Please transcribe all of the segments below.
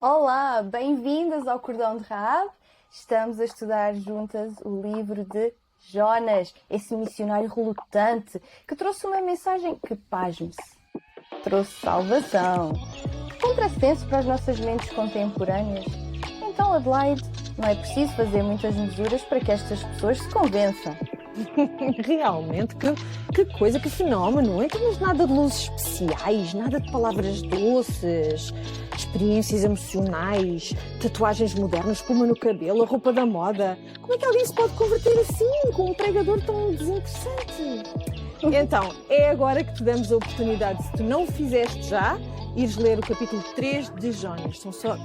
Olá, bem-vindas ao Cordão de Raab. Estamos a estudar juntas o livro de Jonas, esse missionário relutante que trouxe uma mensagem que, pasme-se, trouxe salvação. Contrassenso para as nossas mentes contemporâneas. Então, Adelaide, não é preciso fazer muitas mesuras para que estas pessoas se convençam. Realmente, que coisa, que fenómeno. Não temos nada de luzes especiais, nada de palavras doces, experiências emocionais, tatuagens modernas, espuma no cabelo, a roupa da moda. Como é que alguém se pode converter assim, com um pregador tão desinteressante? Então, é agora que te damos a oportunidade, se tu não o fizeste já, ires ler o capítulo 3 de Jonas. São só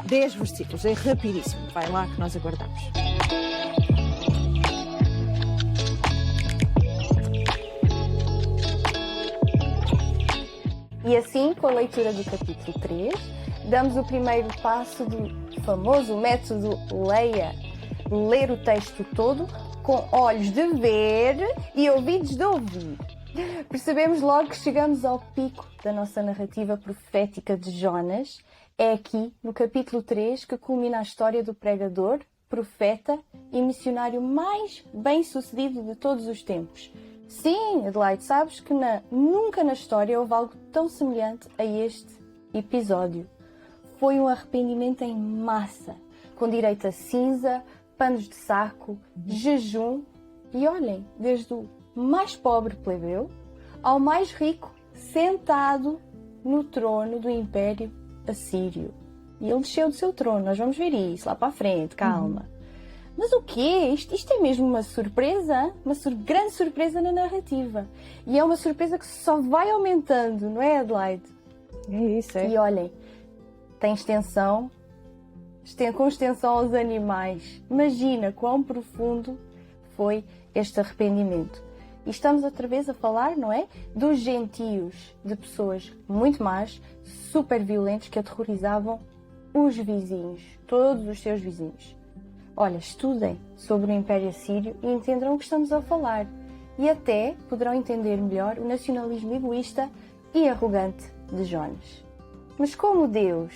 10 versículos, é rapidíssimo. Vai lá que nós aguardamos. E assim, com a leitura do capítulo 3, damos o primeiro passo do famoso método Leia. Ler o texto todo com olhos de ver e ouvidos de ouvir. Percebemos logo que chegamos ao pico da nossa narrativa profética de Jonas. É aqui, no capítulo 3, que culmina a história do pregador, profeta e missionário mais bem-sucedido de todos os tempos. Sim, Adelaide, sabes que nunca na história houve algo tão semelhante a este episódio. Foi um arrependimento em massa, com direito a cinza, panos de saco, jejum e olhem, desde o mais pobre plebeu ao mais rico sentado no trono do Império Assírio. E ele desceu do seu trono, nós vamos ver isso lá para a frente, calma. Mas o quê? Isto é mesmo uma surpresa, uma grande surpresa na narrativa. E é uma surpresa que só vai aumentando, não é, Adelaide? É isso, é. E olhem, tem extensão, com extensão aos animais. Imagina quão profundo foi este arrependimento. E estamos outra vez a falar, não é? Dos gentios, de pessoas muito más, super violentos, que aterrorizavam os vizinhos, todos os seus vizinhos. Olha, estudem sobre o Império Assírio e entenderão o que estamos a falar. E até poderão entender melhor o nacionalismo egoísta e arrogante de Jonas. Mas como Deus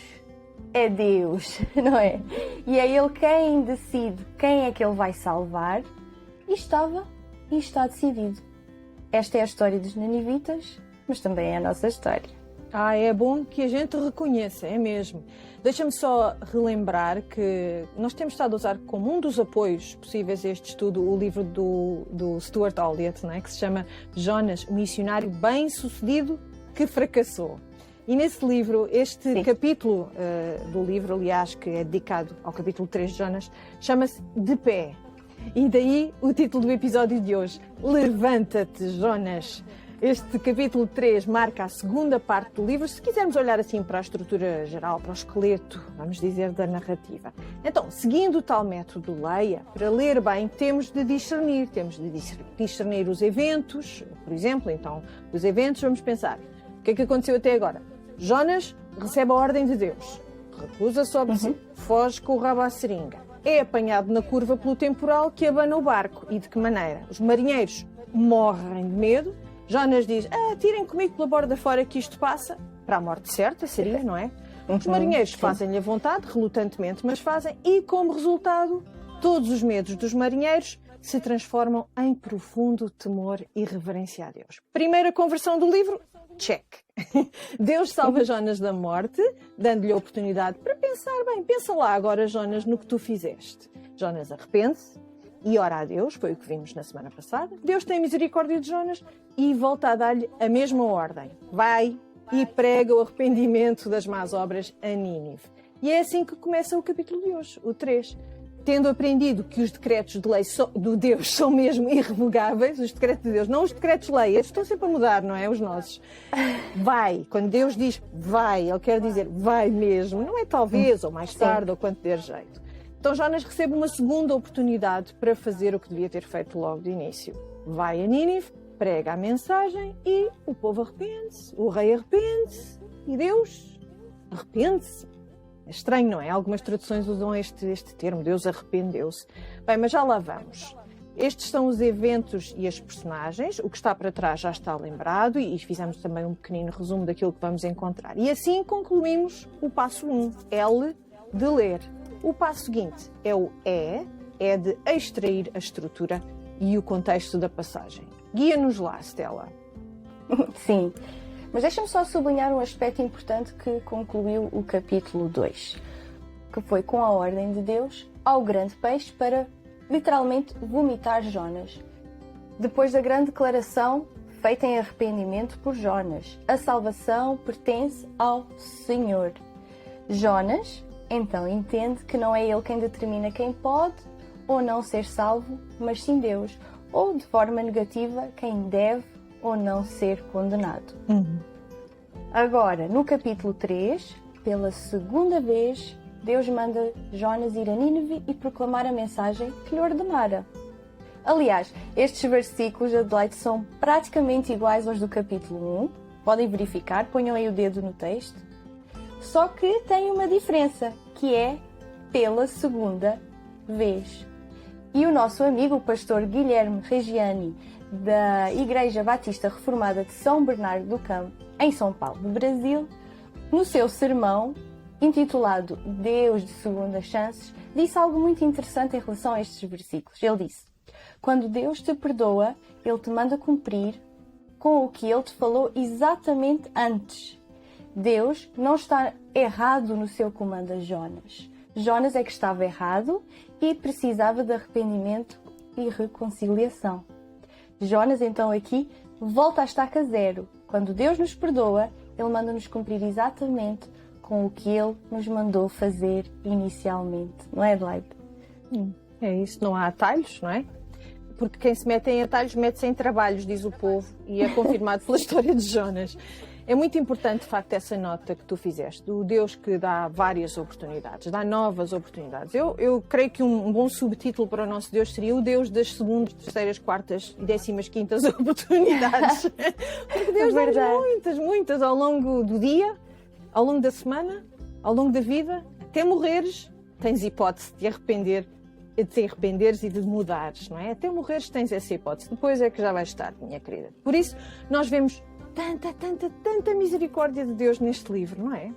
é Deus, não é? E é Ele quem decide quem é que Ele vai salvar, e está decidido. Esta é a história dos ninivitas, mas também é a nossa história. É bom que a gente reconheça, é mesmo. Deixa-me só relembrar que nós temos estado a usar como um dos apoios possíveis a este estudo o livro do Stuart Olyott, não é? Que se chama Jonas, o missionário bem-sucedido que fracassou. E nesse livro, este capítulo do livro, aliás, que é dedicado ao capítulo 3 de Jonas, chama-se De Pé. E daí o título do episódio de hoje, Levanta-te, Jonas. Este capítulo 3 marca a segunda parte do livro, se quisermos olhar assim para a estrutura geral, para o esqueleto, vamos dizer, da narrativa. Então, seguindo o tal método Leia, para ler bem temos de discernir os eventos, por exemplo, então, os eventos, vamos pensar, o que é que aconteceu até agora? Jonas recebe a ordem de Deus, recusa-se a obedecer, foge com o rabo à seringa, é apanhado na curva pelo temporal que abana o barco. E de que maneira? Os marinheiros morrem de medo. Jonas diz, tirem comigo pela borda fora que isto passa. Para a morte certa seria, não é? Os marinheiros fazem-lhe a vontade, relutantemente, mas fazem. E como resultado, todos os medos dos marinheiros se transformam em profundo temor e reverência a Deus. Primeira conversão do livro, check. Deus salva Jonas da morte, dando-lhe a oportunidade para pensar bem. Pensa lá agora, Jonas, no que tu fizeste. Jonas arrepende-se e ora a Deus, foi o que vimos na semana passada. Deus tem misericórdia de Jonas e volta a dar-lhe a mesma ordem. Vai e prega o arrependimento das más obras a Nínive. E é assim que começa o capítulo de hoje, o 3. Tendo aprendido que os decretos de lei do Deus são mesmo irrevogáveis, os decretos de Deus, não os decretos de lei, estes estão sempre a mudar, não é? Os nossos. Vai, quando Deus diz vai, Ele quer dizer vai mesmo, não é talvez, ou mais tarde, ou quando der jeito. Então Jonas recebe uma segunda oportunidade para fazer o que devia ter feito logo de início. Vai a Nínive, prega a mensagem e o povo arrepende-se, o rei arrepende-se e Deus arrepende-se. É estranho, não é? Algumas traduções usam este termo, Deus arrependeu-se. Bem, mas já lá vamos. Estes são os eventos e as personagens. O que está para trás já está lembrado e fizemos também um pequenino resumo daquilo que vamos encontrar. E assim concluímos o passo 1, L de ler. O passo seguinte é o E, é de extrair a estrutura e o contexto da passagem. Guia-nos lá, Stella. Sim, mas deixa-me só sublinhar um aspecto importante que concluiu o capítulo 2, que foi com a ordem de Deus ao grande peixe para literalmente vomitar Jonas. Depois da grande declaração feita em arrependimento por Jonas, a salvação pertence ao Senhor. Jonas então entende que não é ele quem determina quem pode ou não ser salvo, mas sim Deus, ou de forma negativa quem deve ou não ser condenado. Agora, no capítulo 3, pela segunda vez, Deus manda Jonas ir a Nínive e proclamar a mensagem que lhe ordenara. Aliás, estes versículos, Adelaide, são praticamente iguais aos do capítulo 1. Podem verificar, ponham aí o dedo no texto. Só que tem uma diferença, que é pela segunda vez. E o nosso amigo, o pastor Guilherme Reggiani, da Igreja Batista Reformada de São Bernardo do Campo, em São Paulo, no Brasil, no seu sermão, intitulado Deus de Segundas Chances, disse algo muito interessante em relação a estes versículos. Ele disse: quando Deus te perdoa, Ele te manda cumprir com o que Ele te falou exatamente antes. Deus não está errado no seu comando a Jonas. Jonas é que estava errado e precisava de arrependimento e reconciliação. Jonas, então, aqui volta à estaca zero. Quando Deus nos perdoa, Ele manda-nos cumprir exatamente com o que Ele nos mandou fazer inicialmente. Não é, Adelaide? É isso, não há atalhos, não é? Porque quem se mete em atalhos mete-se em trabalhos, diz o povo, e é confirmado pela história de Jonas. É muito importante, de facto, essa nota que tu fizeste, do Deus que dá várias oportunidades, dá novas oportunidades. Eu creio que um bom subtítulo para o nosso Deus seria o Deus das segundas, terceiras, quartas e 15ª oportunidades. Porque Deus dá muitas ao longo do dia, ao longo da semana, ao longo da vida. Até morreres, tens hipótese de te arrependeres e de mudares, não é? Até morreres tens essa hipótese. Depois é que já vais estar, minha querida. Por isso, nós vemos tanta misericórdia de Deus neste livro, não é?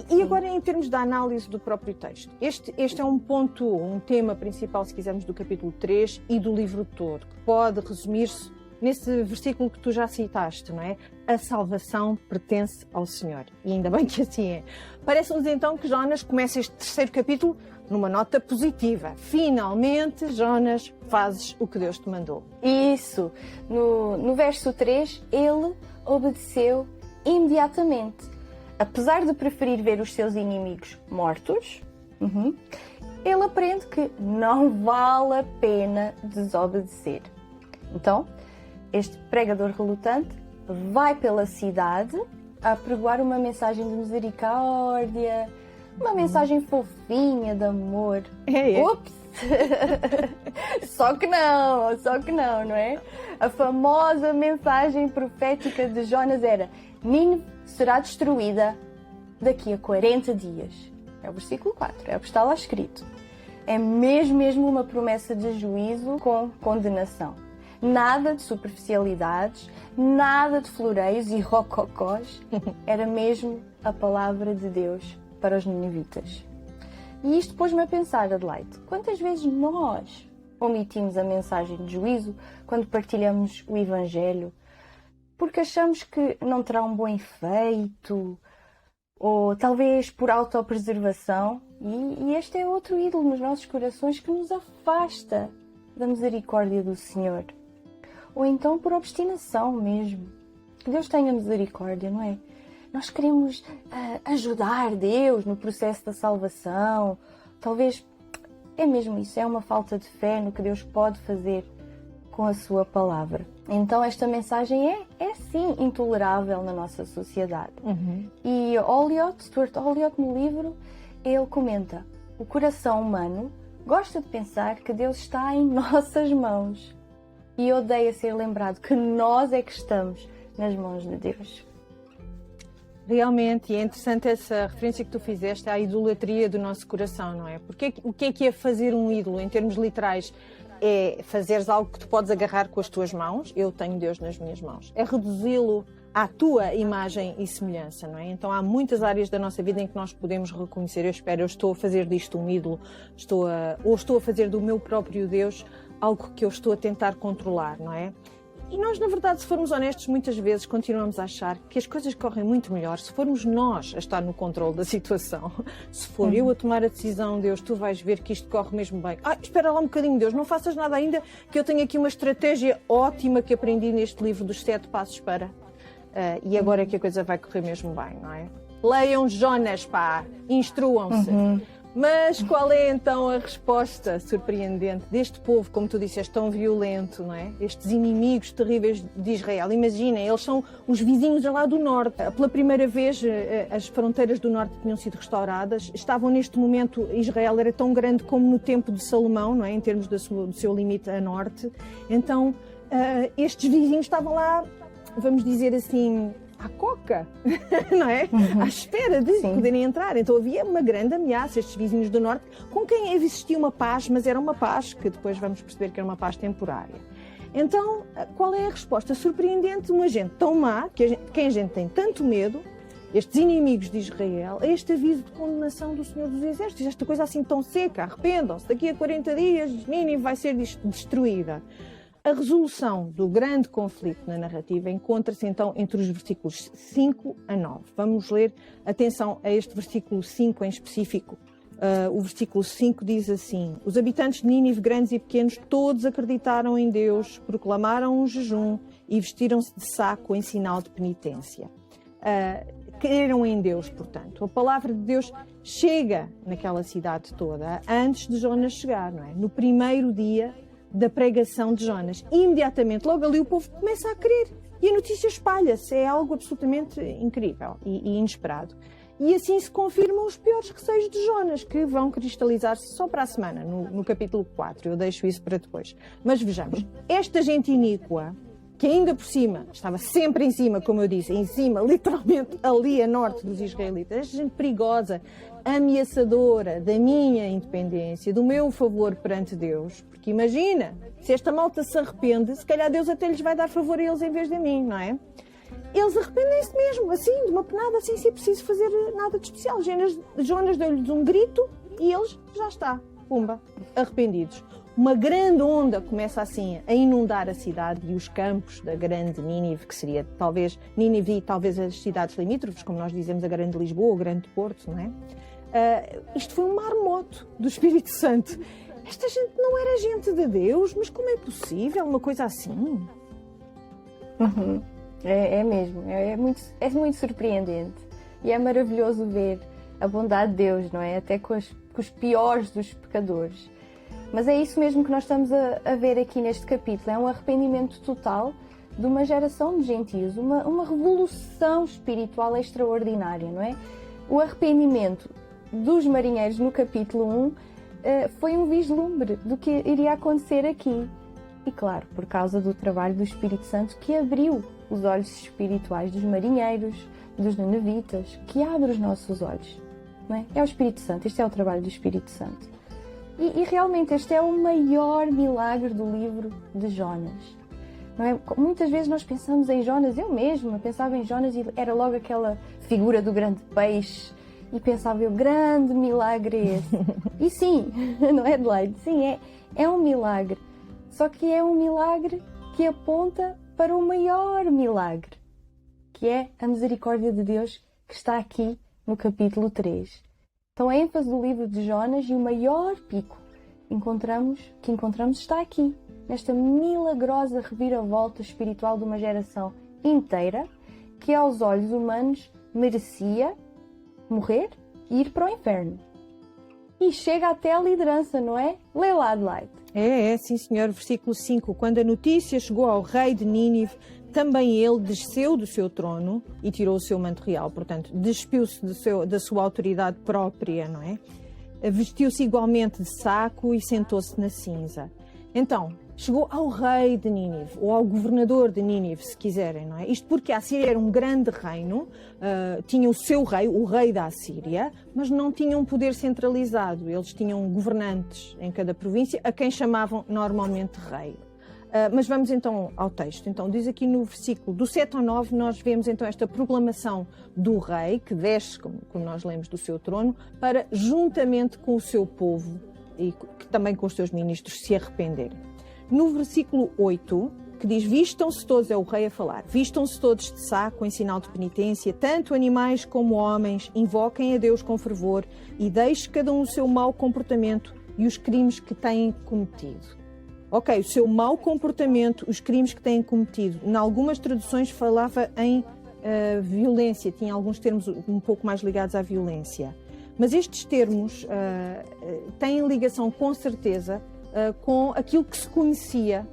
E agora, em termos da análise do próprio texto, este é um ponto, um tema principal, se quisermos, do capítulo 3 e do livro todo, que pode resumir-se nesse versículo que tu já citaste, não é? A salvação pertence ao Senhor. E ainda bem que assim é. Parece-nos então que Jonas começa este terceiro capítulo numa nota positiva. Finalmente, Jonas, fazes o que Deus te mandou. Isso. No verso 3, ele obedeceu imediatamente. Apesar de preferir ver os seus inimigos mortos, ele aprende que não vale a pena desobedecer. Então, este pregador relutante vai pela cidade a pregoar uma mensagem de misericórdia, uma mensagem fofinha de amor. Ups! Só que não, não é? A famosa mensagem profética de Jonas era: Nínive será destruída daqui a 40 dias. É o versículo 4, é o que está lá escrito. É mesmo uma promessa de juízo com condenação. Nada de superficialidades, nada de floreios e rococós. Era mesmo a palavra de Deus para os ninivitas. E isto pôs-me a pensar, Adelaide, quantas vezes nós omitimos a mensagem de juízo quando partilhamos o Evangelho porque achamos que não terá um bom efeito, ou talvez por autopreservação, e este é outro ídolo nos nossos corações que nos afasta da misericórdia do Senhor. Ou então por obstinação mesmo. Que Deus tenha misericórdia, não é? Nós queremos ajudar Deus no processo da salvação. Talvez é mesmo isso, é uma falta de fé no que Deus pode fazer com a sua palavra. Então esta mensagem é sim intolerável na nossa sociedade. E Stuart Olliott, no livro, ele comenta: o coração humano gosta de pensar que Deus está em nossas mãos e odeia ser lembrado que nós é que estamos nas mãos de Deus. Realmente, e é interessante essa referência que tu fizeste à idolatria do nosso coração, não é? Porque o que é fazer um ídolo, em termos literais? é fazeres algo que tu podes agarrar com as tuas mãos, eu tenho Deus nas minhas mãos, é reduzi-lo à tua imagem e semelhança, não é? Então há muitas áreas da nossa vida em que nós podemos reconhecer, eu estou a fazer disto um ídolo, ou estou a fazer do meu próprio Deus algo que eu estou a tentar controlar, não é? E nós, na verdade, se formos honestos, muitas vezes continuamos a achar que as coisas correm muito melhor se formos nós a estar no controle da situação. Se for eu a tomar a decisão, Deus, tu vais ver que isto corre mesmo bem. Espera lá um bocadinho, Deus, não faças nada ainda, que eu tenho aqui uma estratégia ótima que aprendi neste livro dos 7 passos para... e agora é que a coisa vai correr mesmo bem, não é? Leiam Jonas, pá, instruam-se. Mas qual é então a resposta surpreendente deste povo, como tu disseste, tão violento, não é? Estes inimigos terríveis de Israel. Imaginem, eles são os vizinhos lá do norte. Pela primeira vez, as fronteiras do norte tinham sido restauradas. Estavam neste momento, Israel era tão grande como no tempo de Salomão, não é? Em termos do seu limite a norte. Então, estes vizinhos estavam lá, vamos dizer assim, à coca, não é? À espera de poderem entrar. Então havia uma grande ameaça, estes vizinhos do norte, com quem existia uma paz, mas era uma paz que depois vamos perceber que era uma paz temporária. Então, qual é a resposta surpreendente de uma gente tão má, quem a gente tem tanto medo, estes inimigos de Israel, a este aviso de condenação do Senhor dos Exércitos, esta coisa assim tão seca, arrependam-se, daqui a 40 dias Nínive vai ser destruída. A resolução do grande conflito na narrativa encontra-se então entre os versículos 5 a 9. Vamos ler, atenção a este versículo 5 em específico. O versículo 5 diz assim: os habitantes de Nínive, grandes e pequenos, todos acreditaram em Deus, proclamaram um jejum e vestiram-se de saco em sinal de penitência. Creram em Deus, portanto. A palavra de Deus chega naquela cidade toda antes de Jonas chegar, não é? No primeiro dia da pregação de Jonas. Imediatamente, logo ali, o povo começa a crer. E a notícia espalha-se. É algo absolutamente incrível e inesperado. E assim se confirmam os piores receios de Jonas, que vão cristalizar-se só para a semana, no capítulo 4. Eu deixo isso para depois. Mas vejamos, esta gente iníqua, que ainda por cima, estava sempre em cima, como eu disse, em cima, literalmente ali a norte dos israelitas, esta gente perigosa, ameaçadora da minha independência, do meu favor perante Deus, porque imagina, se esta malta se arrepende, se calhar Deus até lhes vai dar favor a eles em vez de a mim, não é? Eles arrependem-se mesmo, assim, de uma penada, assim, sem preciso fazer nada de especial. Jonas deu-lhes um grito e eles, já está, pumba, arrependidos. Uma grande onda começa assim a inundar a cidade e os campos da grande Nínive, que seria talvez Nínive e talvez as cidades limítrofes, como nós dizemos a grande Lisboa, o grande Porto, não é? Isto foi um marmoto do Espírito Santo. Esta gente não era gente de Deus, mas como é possível uma coisa assim? É mesmo, é muito surpreendente e é maravilhoso ver a bondade de Deus, não é? Até com os piores dos pecadores. Mas é isso mesmo que nós estamos a ver aqui neste capítulo, é um arrependimento total de uma geração de gentios, uma revolução espiritual extraordinária, não é? O arrependimento dos marinheiros no capítulo 1 foi um vislumbre do que iria acontecer aqui. E claro, por causa do trabalho do Espírito Santo que abriu os olhos espirituais dos marinheiros, dos ninivitas, que abre os nossos olhos, não é? É o Espírito Santo, este é o trabalho do Espírito Santo. E realmente este é o maior milagre do livro de Jonas. Não é? Muitas vezes nós pensamos em Jonas, eu mesma pensava em Jonas e era logo aquela figura do grande peixe e pensava eu, grande milagre é esse. E sim, não é, Adelaide? Sim, é um milagre. Só que é um milagre que aponta para o maior milagre, que é a misericórdia de Deus que está aqui no capítulo 3. Então a ênfase do livro de Jonas e o maior pico que encontramos está aqui, nesta milagrosa reviravolta espiritual de uma geração inteira que aos olhos humanos merecia morrer e ir para o inferno. E chega até a liderança, não é? Lê lá, Adelaide. Sim senhor. Versículo 5. Quando a notícia chegou ao rei de Nínive, também ele desceu do seu trono e tirou o seu manto real. Portanto, despiu-se da sua autoridade própria, não é? Vestiu-se igualmente de saco e sentou-se na cinza. Então, chegou ao rei de Nínive, ou ao governador de Nínive, se quiserem, não é? Isto porque a Assíria era um grande reino, tinha o seu rei, o rei da Assíria, mas não tinha um poder centralizado. Eles tinham governantes em cada província, a quem chamavam normalmente rei. Mas vamos então ao texto. Então, diz aqui no versículo do 7 ao 9, nós vemos então esta proclamação do rei, que desce, como nós lemos, do seu trono, para, juntamente com o seu povo, e também com os seus ministros, se arrependerem. No versículo 8, que diz: vistam-se todos, é o rei a falar, vistam-se todos de saco em sinal de penitência, tanto animais como homens, invoquem a Deus com fervor e deixe cada um o seu mau comportamento e os crimes que têm cometido. Ok, o seu mau comportamento, os crimes que têm cometido. Em algumas traduções falava em violência, tinha alguns termos um pouco mais ligados à violência. Mas estes termos têm ligação, com certeza, com aquilo que se conhecia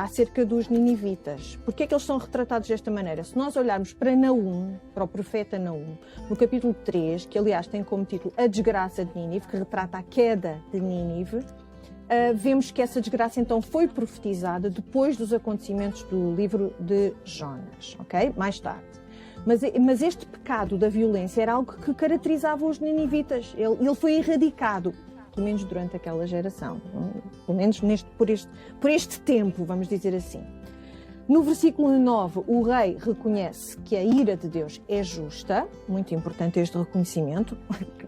acerca dos ninivitas. Porquê é que eles são retratados desta maneira? Se nós olharmos para Naum, para o profeta Naum, no capítulo 3, que aliás tem como título A Desgraça de Nínive, que retrata a queda de Nínive, vemos que essa desgraça então foi profetizada depois dos acontecimentos do livro de Jonas, ok? Mais tarde. Mas este pecado da violência era algo que caracterizava os ninivitas. Ele foi erradicado, pelo menos durante aquela geração, pelo menos por este tempo, vamos dizer assim. No versículo 9, o rei reconhece que a ira de Deus é justa, muito importante este reconhecimento.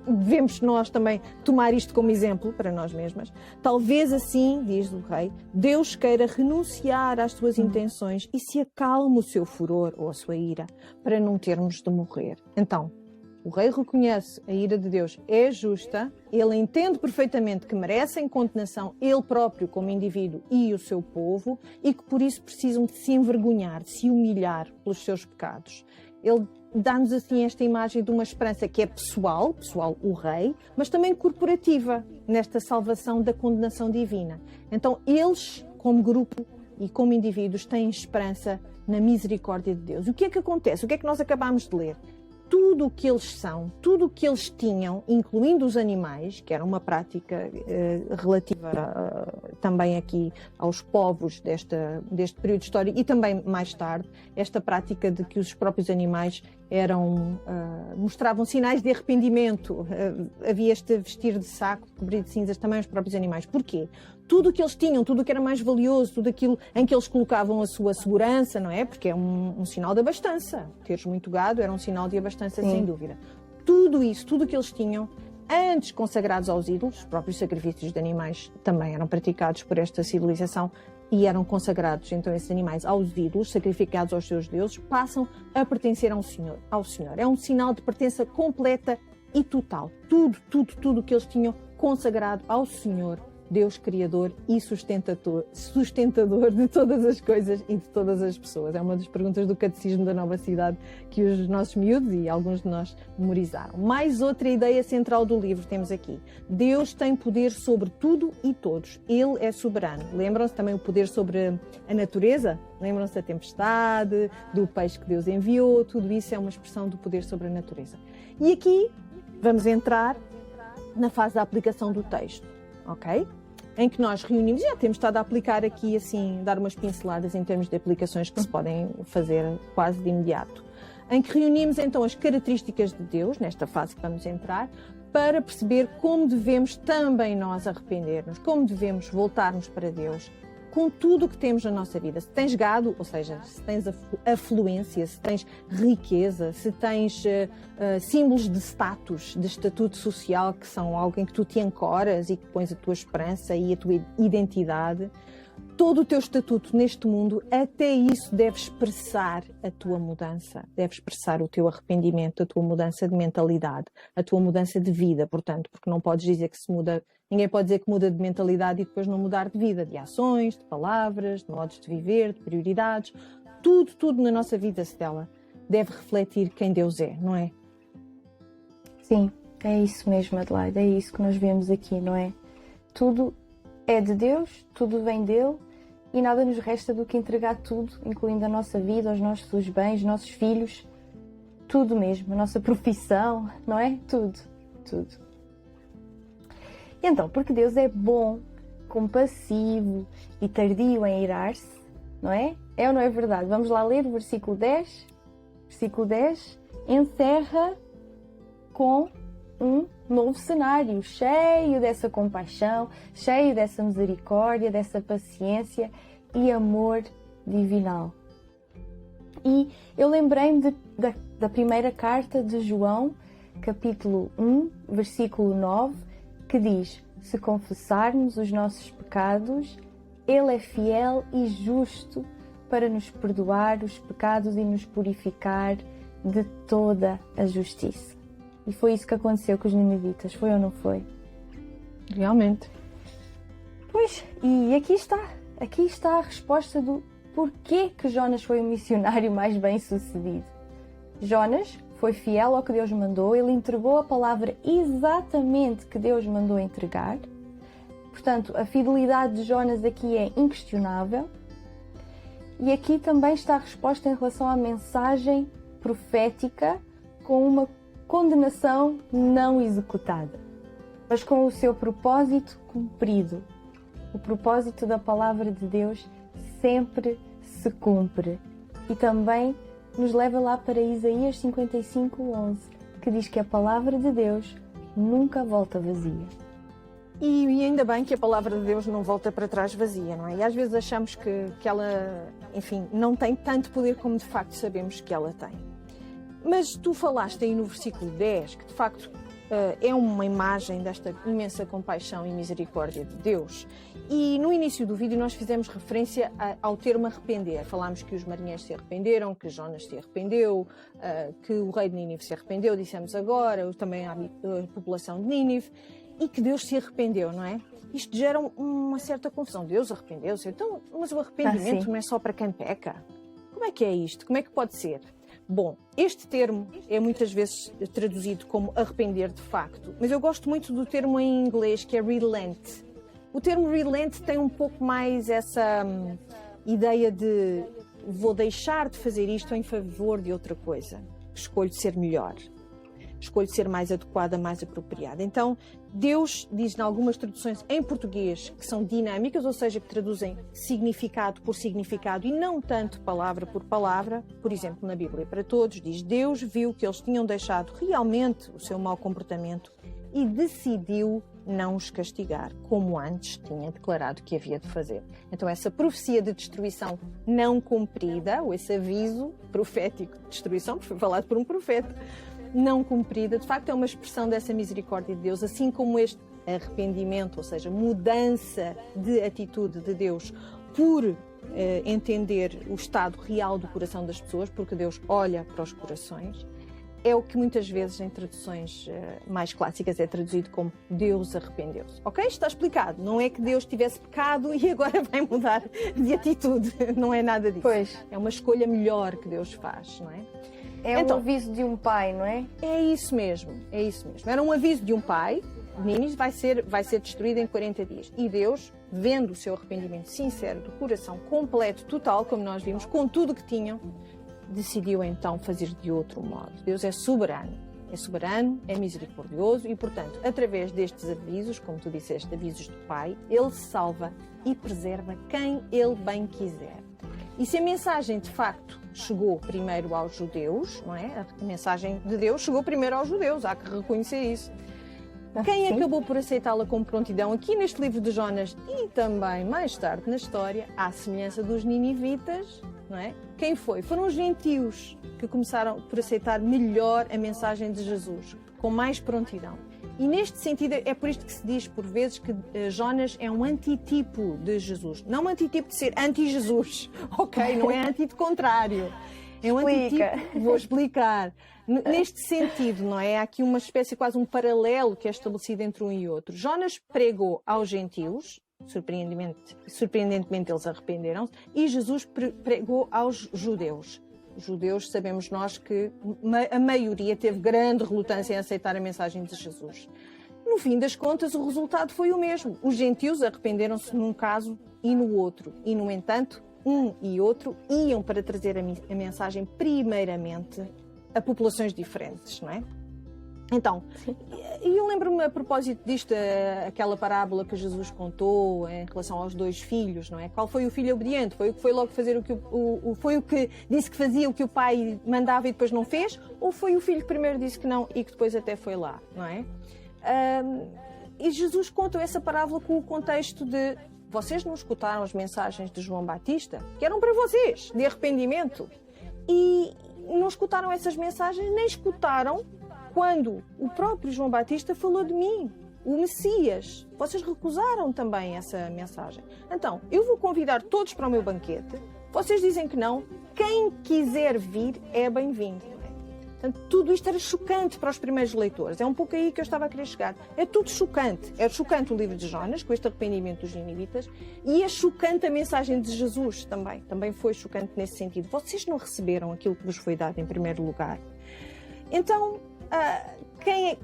Devemos nós também tomar isto como exemplo para nós mesmas. Talvez assim, diz o rei, Deus queira renunciar às suas intenções e se acalme o seu furor ou a sua ira, para não termos de morrer. Então, o rei reconhece a ira de Deus é justa, ele entende perfeitamente que merecem condenação ele próprio como indivíduo e o seu povo e que por isso precisam de se envergonhar, de se humilhar pelos seus pecados. Ele dá-nos assim esta imagem de uma esperança que é pessoal, o rei, mas também corporativa, nesta salvação da condenação divina. Então eles, como grupo e como indivíduos, têm esperança na misericórdia de Deus. O que é que acontece? O que é que nós acabámos de ler? Tudo o que eles são, tudo o que eles tinham, incluindo os animais, que era uma prática relativa também aqui aos povos deste período histórico e também mais tarde, esta prática de que os próprios animais mostravam sinais de arrependimento. Havia este vestir de saco, cobrir de cinzas também os próprios animais. Porquê? Tudo o que eles tinham, tudo o que era mais valioso, tudo aquilo em que eles colocavam a sua segurança, não é? Porque é um sinal de abastança. Teres muito gado era um sinal de abastança, sem dúvida. Tudo isso, tudo o que eles tinham, antes consagrados aos ídolos, os próprios sacrifícios de animais também eram praticados por esta civilização e eram consagrados, então, esses animais aos ídolos, sacrificados aos seus deuses, passam a pertencer ao Senhor. É um sinal de pertença completa e total. Tudo o que eles tinham consagrado ao Senhor, Deus Criador e sustentador de todas as coisas e de todas as pessoas. É uma das perguntas do Catecismo da Nova Cidade que os nossos miúdos e alguns de nós memorizaram. Mais outra ideia central do livro temos aqui. Deus tem poder sobre tudo e todos. Ele é soberano. Lembram-se também o poder sobre a natureza? Lembram-se da tempestade, do peixe que Deus enviou? Tudo isso é uma expressão do poder sobre a natureza. E aqui vamos entrar na fase da aplicação do texto, ok? Em que nós reunimos, já temos estado a aplicar aqui, assim, dar umas pinceladas em termos de aplicações que se podem fazer quase de imediato. Em que reunimos então as características de Deus, nesta fase que vamos entrar, para perceber como devemos também nós arrepender-nos, como devemos voltarmos para Deus, com tudo o que temos na nossa vida. Se tens gado, ou seja, se tens afluência, se tens riqueza, se tens símbolos de status, de estatuto social, que são algo em que tu te ancoras e que pões a tua esperança e a tua identidade, todo o teu estatuto neste mundo, até isso deve expressar a tua mudança, deve expressar o teu arrependimento, a tua mudança de mentalidade, a tua mudança de vida, portanto, porque não podes dizer que se muda. Ninguém pode dizer que muda de mentalidade e depois não mudar de vida, de ações, de palavras, de modos de viver, de prioridades. Tudo na nossa vida, Stella, deve refletir quem Deus é, não é? Sim, é isso mesmo, Adelaide, é isso que nós vemos aqui, não é? Tudo é de Deus, tudo vem dele e nada nos resta do que entregar tudo, incluindo a nossa vida, os nossos bens, os nossos filhos, tudo mesmo, a nossa profissão, não é? Tudo. E então, porque Deus é bom, compassivo e tardio em irar-se, não é? É ou não é verdade? Vamos lá ler o versículo 10. Versículo 10 encerra com um novo cenário, cheio dessa compaixão, cheio dessa misericórdia, dessa paciência e amor divinal. E eu lembrei-me da primeira carta de João, capítulo 1, versículo 9, que diz: se confessarmos os nossos pecados, Ele é fiel e justo para nos perdoar os pecados e nos purificar de toda a justiça. E foi isso que aconteceu com os ninivitas, foi ou não foi? Realmente. Pois, e aqui está a resposta do porquê que Jonas foi o missionário mais bem-sucedido. Jonas foi fiel ao que Deus mandou, ele entregou a palavra exatamente que Deus mandou entregar. Portanto, a fidelidade de Jonas aqui é inquestionável. E aqui também está a resposta em relação à mensagem profética com uma condenação não executada, mas com o seu propósito cumprido. O propósito da palavra de Deus sempre se cumpre. E também nos leva lá para Isaías 55:11, que diz que a palavra de Deus nunca volta vazia. E ainda bem que a palavra de Deus não volta para trás vazia, não é? E às vezes achamos que ela, enfim, não tem tanto poder como de facto sabemos que ela tem. Mas tu falaste aí no versículo 10 que de facto é uma imagem desta imensa compaixão e misericórdia de Deus. E no início do vídeo nós fizemos referência ao termo arrepender. Falámos que os marinheiros se arrependeram, que Jonas se arrependeu, que o rei de Nínive se arrependeu, dissemos agora, também a população de Nínive, e que Deus se arrependeu, não é? Isto gera uma certa confusão. Deus arrependeu-se, então, mas o arrependimento não é só para quem peca? Como é que é isto? Como é que pode ser? Bom, este termo é muitas vezes traduzido como arrepender de facto, mas eu gosto muito do termo em inglês que é relent. O termo relent tem um pouco mais essa ideia de vou deixar de fazer isto em favor de outra coisa. Escolho ser melhor. Escolho ser mais adequada, mais apropriada. Então, Deus diz em algumas traduções em português que são dinâmicas, ou seja, que traduzem significado por significado e não tanto palavra por palavra. Por exemplo, na Bíblia para Todos diz: Deus viu que eles tinham deixado realmente o seu mau comportamento e decidiu não os castigar, como antes tinha declarado que havia de fazer. Então, essa profecia de destruição não cumprida, ou esse aviso profético de destruição, que foi falado por um profeta, não cumprida, de facto é uma expressão dessa misericórdia de Deus, assim como este arrependimento, ou seja, mudança de atitude de Deus por entender o estado real do coração das pessoas, porque Deus olha para os corações, é o que muitas vezes em traduções mais clássicas é traduzido como Deus arrependeu-se. Ok? Está explicado. Não é que Deus tivesse pecado e agora vai mudar de atitude. Não é nada disso. Pois. É uma escolha melhor que Deus faz, não é? É então, um aviso de um pai, não é? É isso mesmo, é isso mesmo. Era um aviso de um pai, Nínive vai ser destruído em 40 dias. E Deus, vendo o seu arrependimento sincero, do coração completo, total, como nós vimos, com tudo o que tinham, decidiu então fazer de outro modo. Deus é soberano, é misericordioso e, portanto, através destes avisos, como tu disseste, avisos do pai, Ele salva e preserva quem Ele bem quiser. E se a mensagem, de facto, chegou primeiro aos judeus, não é? A mensagem de Deus chegou primeiro aos judeus, há que reconhecer isso. Quem acabou por aceitá-la com prontidão aqui neste livro de Jonas e também mais tarde na história, à semelhança dos ninivitas, não é? Quem foi? Foram os gentios que começaram por aceitar melhor a mensagem de Jesus, com mais prontidão. E neste sentido, é por isto que se diz por vezes que Jonas é um antitipo de Jesus. Não um antitipo de ser anti-Jesus, ok? Não é anti de contrário. É um antitipo, vou explicar. Neste sentido, não é? Há aqui uma espécie, quase um paralelo que é estabelecido entre um e outro. Jonas pregou aos gentios, surpreendentemente eles arrependeram-se, e Jesus pregou aos judeus. Os judeus, sabemos nós que a maioria teve grande relutância em aceitar a mensagem de Jesus. No fim das contas, o resultado foi o mesmo. Os gentios arrependeram-se num caso e no outro. E, no entanto, um e outro iam para trazer a mensagem primeiramente a populações diferentes, não é? Então, Sim. e eu lembro-me a propósito disto, aquela parábola que Jesus contou em relação aos 2 filhos, não é? Qual foi o filho obediente? Foi o que foi logo fazer o que foi o que disse que fazia o que o pai mandava e depois não fez? Ou foi o filho que primeiro disse que não e que depois até foi lá, não é? E Jesus conta essa parábola com o contexto de: vocês não escutaram as mensagens de João Batista, que eram para vocês, de arrependimento, e não escutaram essas mensagens, nem escutaram quando o próprio João Batista falou de mim, o Messias. Vocês recusaram também essa mensagem. Então, eu vou convidar todos para o meu banquete. Vocês dizem que não. Quem quiser vir é bem-vindo. Portanto, tudo isto era chocante para os primeiros leitores. É um pouco aí que eu estava a querer chegar. É tudo chocante. É chocante o livro de Jonas, com este arrependimento dos ninivitas, e é chocante a mensagem de Jesus também. Também foi chocante nesse sentido. Vocês não receberam aquilo que vos foi dado em primeiro lugar. Então,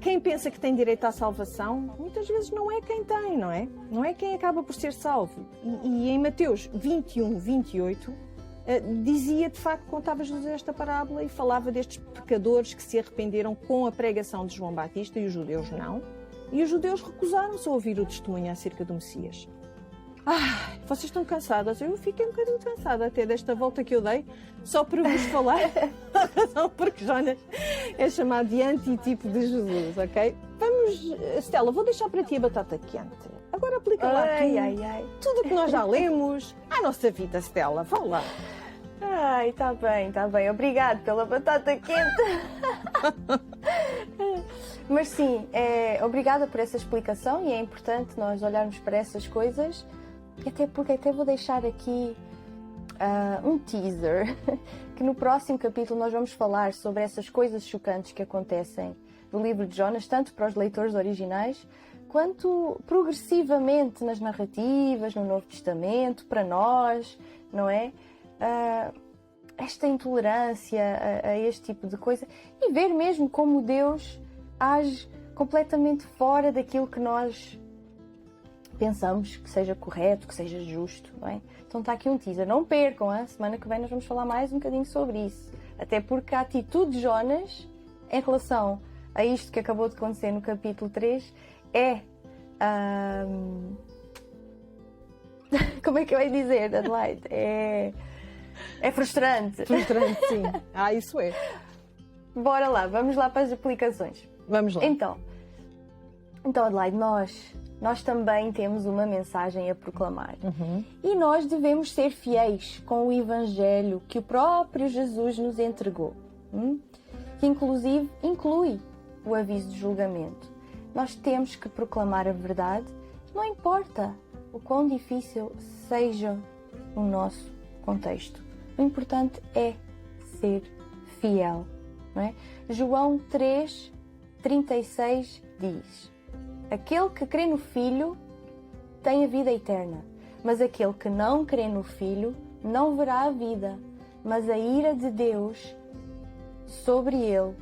quem pensa que tem direito à salvação, muitas vezes não é quem tem, não é? Não é quem acaba por ser salvo. E em Mateus 21, 28, dizia, de facto, contava Jesus esta parábola e falava destes pecadores que se arrependeram com a pregação de João Batista e os judeus não. E os judeus recusaram-se a ouvir o testemunho acerca do Messias. Vocês estão cansadas? Eu fiquei um bocadinho cansada até desta volta que eu dei, só para vos falar, porque Jonas é chamado de anti-tipo de Jesus, ok? Vamos, Stella, vou deixar para ti a batata quente. Agora aplica lá tudo o que nós já lemos à nossa vida, Stella. Vá lá. Ai, está bem. Obrigado pela batata quente. Mas sim, obrigada por essa explicação, e é importante nós olharmos para essas coisas, até porque até vou deixar aqui um teaser, que no próximo capítulo nós vamos falar sobre essas coisas chocantes que acontecem no livro de Jonas, tanto para os leitores originais, quanto progressivamente nas narrativas, no Novo Testamento, para nós, não é? Esta intolerância a este tipo de coisa, e ver mesmo como Deus age completamente fora daquilo que nós pensamos que seja correto, que seja justo, não é? Então está aqui um teaser. Não percam, a semana que vem nós vamos falar mais um bocadinho sobre isso. Até porque a atitude de Jonas em relação a isto que acabou de acontecer no capítulo 3 é... como é que eu ia dizer, Adelaide? É frustrante. Frustrante, sim. Isso é. Bora lá, vamos lá para as aplicações. Vamos lá. Então Adelaide, nós também temos uma mensagem a proclamar. E nós devemos ser fiéis com o Evangelho que o próprio Jesus nos entregou. Que inclusive inclui o aviso de julgamento. Nós temos que proclamar a verdade, não importa o quão difícil seja o nosso contexto. O importante é ser fiel, não é? João 3:36 diz: aquele que crê no Filho tem a vida eterna, mas aquele que não crê no Filho não verá a vida, mas a ira de Deus sobre ele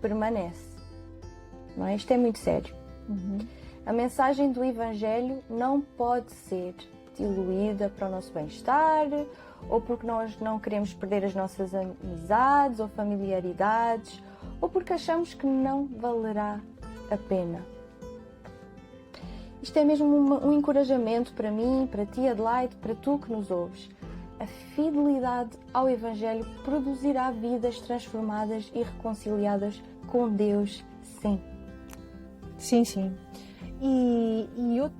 permanece. Não é? Isto é muito sério. A mensagem do Evangelho não pode ser diluída para o nosso bem-estar, ou porque nós não queremos perder as nossas amizades ou familiaridades, ou porque achamos que não valerá a pena. Isto é mesmo um encorajamento para mim, para ti, Adelaide, para tu que nos ouves. A fidelidade ao Evangelho produzirá vidas transformadas e reconciliadas com Deus, sim. Sim. E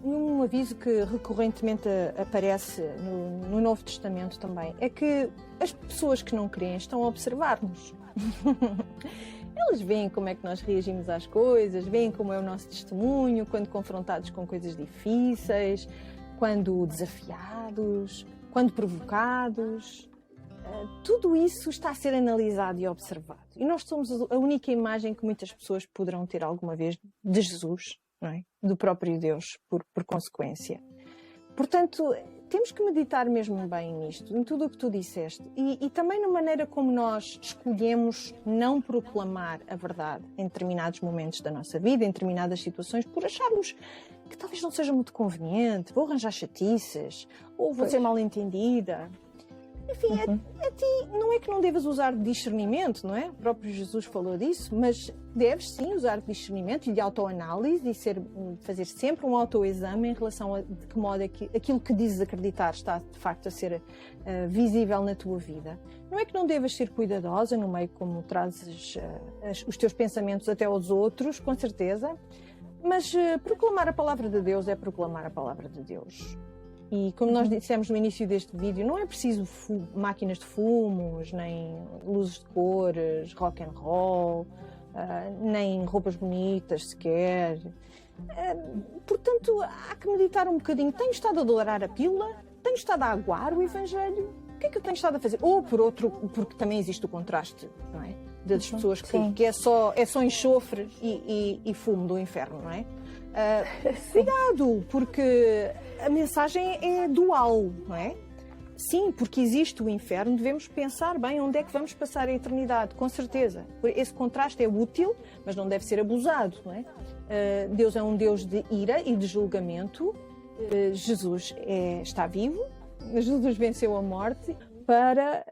um aviso que recorrentemente aparece no Novo Testamento também é que as pessoas que não creem estão a observar-nos. Eles veem como é que nós reagimos às coisas, veem como é o nosso testemunho quando confrontados com coisas difíceis, quando desafiados, quando provocados. Tudo isso está a ser analisado e observado. E nós somos a única imagem que muitas pessoas poderão ter alguma vez de Jesus, não é? Do próprio Deus, por consequência. Portanto, temos que meditar mesmo bem nisto, em tudo o que tu disseste. E também na maneira como nós escolhemos não proclamar a verdade em determinados momentos da nossa vida, em determinadas situações, por acharmos que talvez não seja muito conveniente, vou arranjar chatices, ou vou ser mal entendida. Enfim, a ti não é que não devas usar de discernimento, não é? O próprio Jesus falou disso, mas deves sim usar de discernimento e de autoanálise e fazer sempre um autoexame em relação a de que modo é que aquilo que dizes acreditar está de facto a ser visível na tua vida. Não é que não devas ser cuidadosa no meio como trazes os teus pensamentos até aos outros, com certeza, mas proclamar a palavra de Deus é proclamar a palavra de Deus. E como nós dissemos no início deste vídeo, não é preciso máquinas de fumos, nem luzes de cores, rock and roll, nem roupas bonitas sequer. Portanto, há que meditar um bocadinho. Tenho estado a adorar a pílula? Tenho estado a aguar o Evangelho? O que é que eu tenho estado a fazer? Ou por outro, porque também existe o contraste, não é? Das pessoas que é só enxofre e fumo do inferno, não é? Cuidado, porque a mensagem é dual, não é? Sim, porque existe o inferno, devemos pensar bem onde é que vamos passar a eternidade, com certeza. Esse contraste é útil, mas não deve ser abusado, não é? Deus é um Deus de ira e de julgamento. Jesus está vivo, Jesus venceu a morte para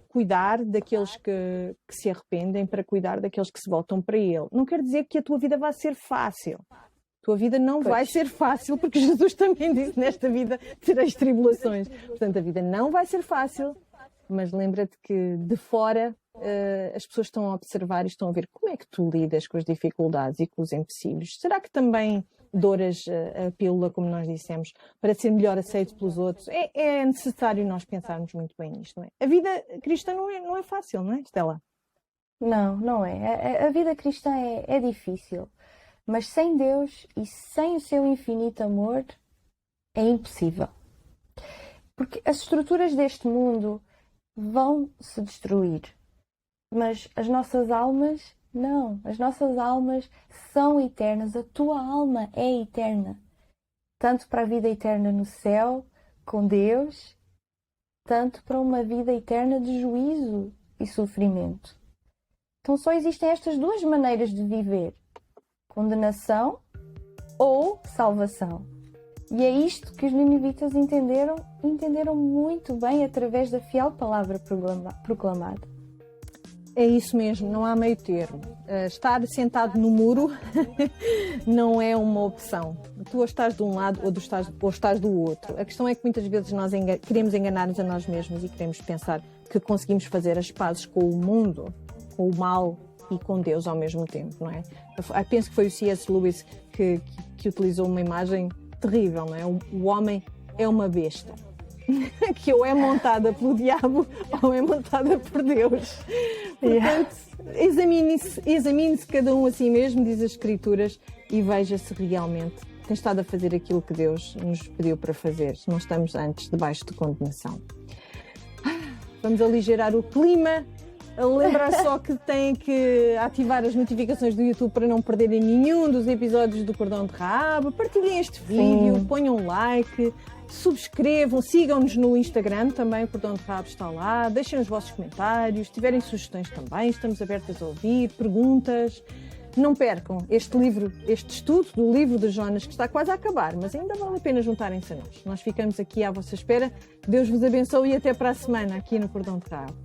cuidar daqueles que se arrependem, para cuidar daqueles que se voltam para Ele. Não quer dizer que a tua vida vai ser fácil. A tua vida não vai ser fácil, porque Jesus também disse: nesta vida tereis tribulações. Portanto, a vida não vai ser fácil, mas lembra-te que de fora as pessoas estão a observar e estão a ver como é que tu lidas com as dificuldades e com os empecilhos. Será que também douras a pílula, como nós dissemos, para ser melhor aceito pelos outros? É necessário nós pensarmos muito bem nisto, não é? A vida cristã não é fácil, não é, Estela? Não, não é. A vida cristã é difícil. Mas sem Deus e sem o seu infinito amor é impossível. Porque as estruturas deste mundo vão se destruir. Mas as nossas almas, não. As nossas almas são eternas. A tua alma é eterna. Tanto para a vida eterna no céu, com Deus, tanto para uma vida eterna de juízo e sofrimento. Então só existem estas duas maneiras de viver: condenação ou salvação. E é isto que os ninivitas entenderam muito bem através da fiel palavra proclamada. É isso mesmo, não há meio termo. Estar sentado no muro não é uma opção. Tu ou estás de um lado ou estás do outro. A questão é que muitas vezes nós queremos enganar-nos a nós mesmos e queremos pensar que conseguimos fazer as pazes com o mundo, com o mal e com Deus ao mesmo tempo, não é? Eu penso que foi o C.S. Lewis que utilizou uma imagem terrível, não é? O homem é uma besta que ou é montada pelo diabo ou é montada por Deus. Portanto, examine-se cada um a si mesmo, diz as Escrituras, e veja se realmente tem estado a fazer aquilo que Deus nos pediu para fazer. Não estamos antes debaixo de condenação. Vamos aligerar o clima. Lembrar só que têm que ativar as notificações do YouTube para não perderem nenhum dos episódios do Cordão de Rabo. Partilhem este vídeo, ponham um like, subscrevam, sigam-nos no Instagram também, o Cordão de Rabo está lá. Deixem os vossos comentários, se tiverem sugestões também, estamos abertas a ouvir, perguntas. Não percam este estudo do livro de Jonas, que está quase a acabar, mas ainda vale a pena juntarem-se a nós. Nós ficamos aqui à vossa espera. Deus vos abençoe e até para a semana aqui no Cordão de Rabo.